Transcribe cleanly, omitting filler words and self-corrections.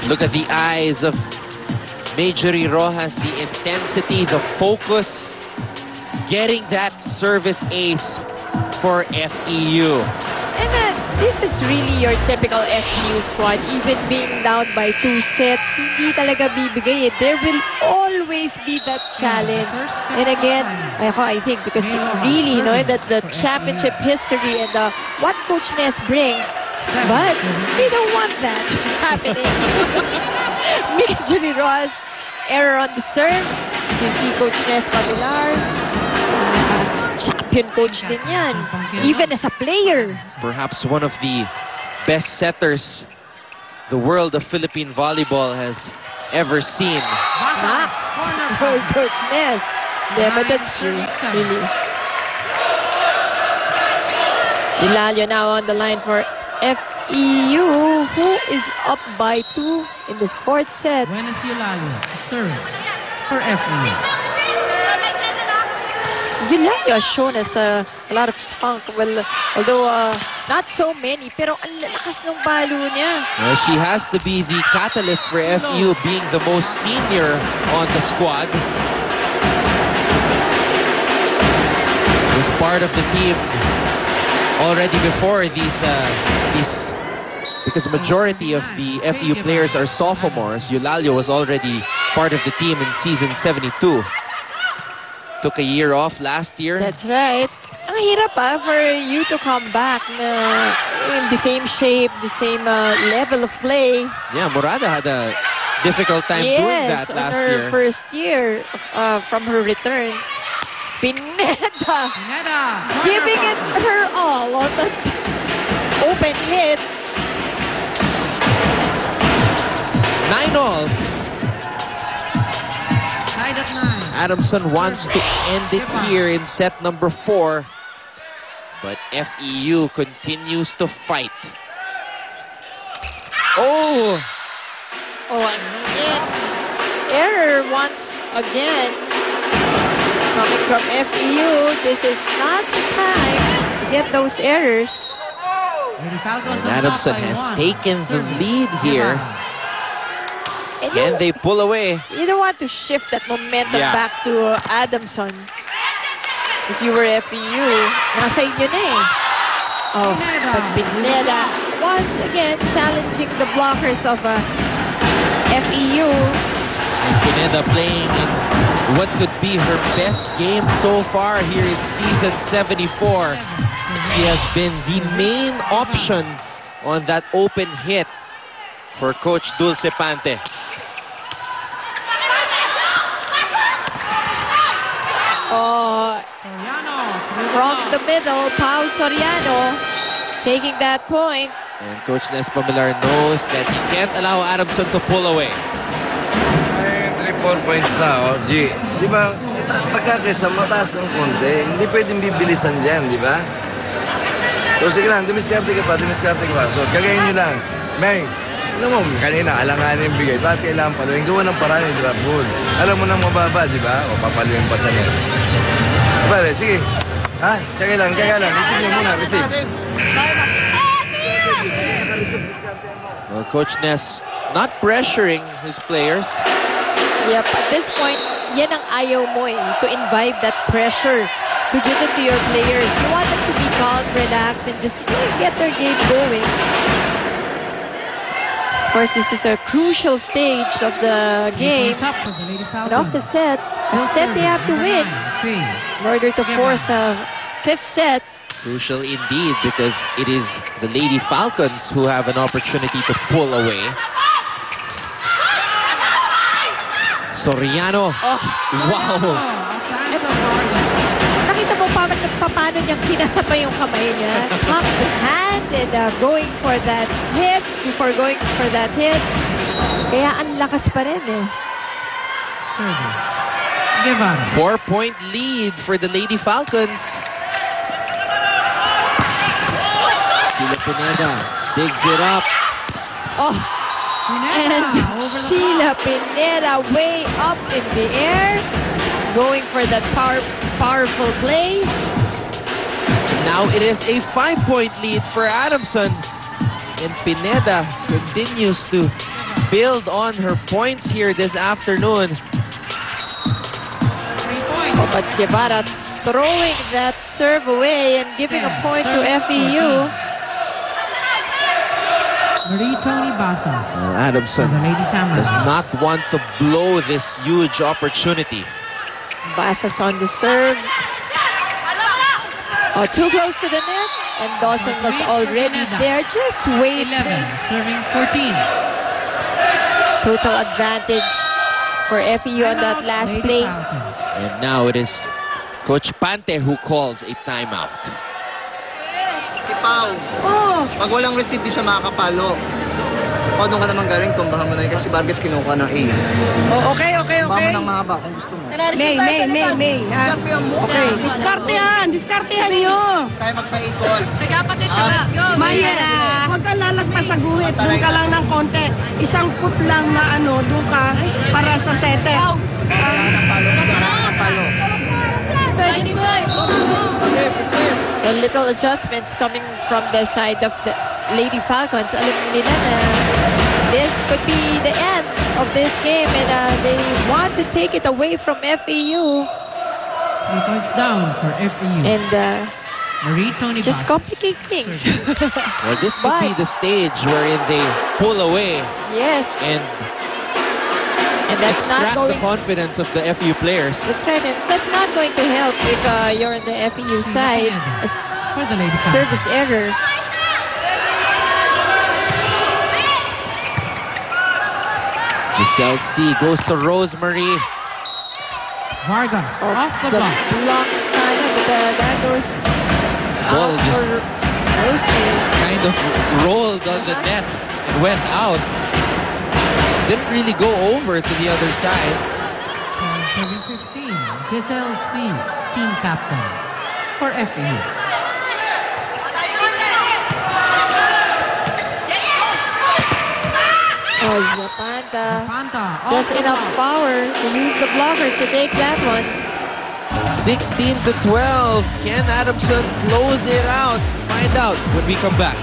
Look at the eyes of Majorie Rojas, the intensity, the focus, getting that service ace for FEU. And this is really your typical FEU squad. Even being down by 2 sets, hindi talaga bibigay. There will always be that challenge. And again, I think because really, you know, that the championship history and what Coach Ness brings, but they don't want that happening. Majorie Rojas, error on the serve. You see Coach Ness Magular. Champion coach din yan, even as a player. Perhaps one of the best setters the world of Philippine volleyball has ever seen. For Coach Ness. Yeah, but that's true, really. Hilario now on the line for FEU, who is up by 2 in this 4th set. When is Hilario serve for FEU? Hilario has shown us a lot of spunk. Well, although not so many, pero ang lakas ng balo niya. Well, she has to be the catalyst for FEU, being the most senior on the squad. Was part of the team already before these because majority of the FEU players are sophomores. Hilario was already part of the team in season 72. Took a year off last year. That's right. Ang hirap for you to come back na in the same shape, the same level of play. Yeah, Morada had a difficult time doing that last year. Yes, on her first year from her return. Pineda giving it her all on the open hit. 9-all. Tied at 9. Adamson wants to end it here in set number 4. But FEU continues to fight. Oh! Oh, and error once again. Coming from FEU, this is not the time to get those errors. And Adamson has taken the lead here. And Can they pull away? You don't want to shift that momentum back to Adamson. If you were FEU, nasa inyo na eh. Oh, but Pineda once again challenging the blockers of FEU. And Pineda playing in what could be her best game so far here in season 74. She has been the main option on that open hit for Coach Dulce Pante. Oh, from the middle, Pau Soriano taking that point. And Coach Ness Pamilar knows that he can't allow Adamson to pull away. Ay, 3-4 points na, G. Di ba, pagkakisa mataas ng konti, hindi pwedeng bibilisan dyan, di ba? So, sige lang, dumiskarte ka pa. So, kagayin nyo lang. May, alam mo, kanina, alanganin yung bigay. Bakit kailangan paluin? Gawa ng paraan yung drop ball. Alam mo nang mababa, di ba? O papaluin pa sa net. Pare, sige. Ha? Tsaka lang. Receive nyo muna, receive. Well, Coach Ness not pressuring his players. Yep, at this point, yan ang ayaw mo eh, to invite that pressure, to give it to your players. You want them to be calm, relax, and just get their game going. Of course, this is a crucial stage of the game and of the set. A set they have to win in order to force a 5th set. Crucial indeed, because it is the Lady Falcons who have an opportunity to pull away. Soriano. Oh. Wow. Nakita mo paano niyang kinasapay yung kamay niya. Up the hand and going for that hit. Before going for that hit. Kaya ang lakas pa rin eh. Service. Give up. 4-point lead for the Lady Falcons. Sheila Pineda digs it up. Oh. And Sheila Pineda way up in the air. Going for that powerful play. Now it is a 5-point lead for Adamson. And Pineda continues to build on her points here this afternoon. 3 points. But Guevara throwing that serve away and giving a point to FEU. Marie Tony Basa. Adamson For the Lady Tamara. does not want to blow this huge opportunity. Basas on the serve. Oh, too close to the net. And Dawson was already there, just waiting. 11, serving 14. Total advantage for FEU on that last Lady play. Falcons. And now it is Coach Pante who calls a timeout. Si Pao. Pag walang receipt, di siya makakapalo. O, doon ka naman galing, tumbahan mo na yun kasi Vargas kinukuha ng A. Oh, okay. Tumbahan mo ng mahaba kung gusto mo. May. Diskartehan mo. Okay, diskartehan nyo. Tayo magpaikot. Mayer, huwag ka lalagpas sa guhit. Doon ka lang ng konti. Isang foot lang na doon ka para sa sete. A little adjustments coming from the side of the Lady Falcons. Alam nila na this could be the end of this game and they want to take it away from FEU 3 points down for FEU. and Marie Tony just Basa. complicate things. Well, this could be the stage wherein they pull away Yes, and and that's not extract the going. confidence of the FEU players. That's right, and that's not going to help if you're on the FEU side. A For the Lady Falcons. service error. Giselle C goes to Rosemary. Vargas off the block. block sana, but that goes Ball out just for Rosemary. kind of rolled on the net and went out. Didn't really go over to the other side. Serving 15. Giselle C, team captain for FEU. Oh, Zapanta. Panta Just off the enough block. power to use the blocker to take that one. 16-12. Can Adamson close it out? Find out when we come back.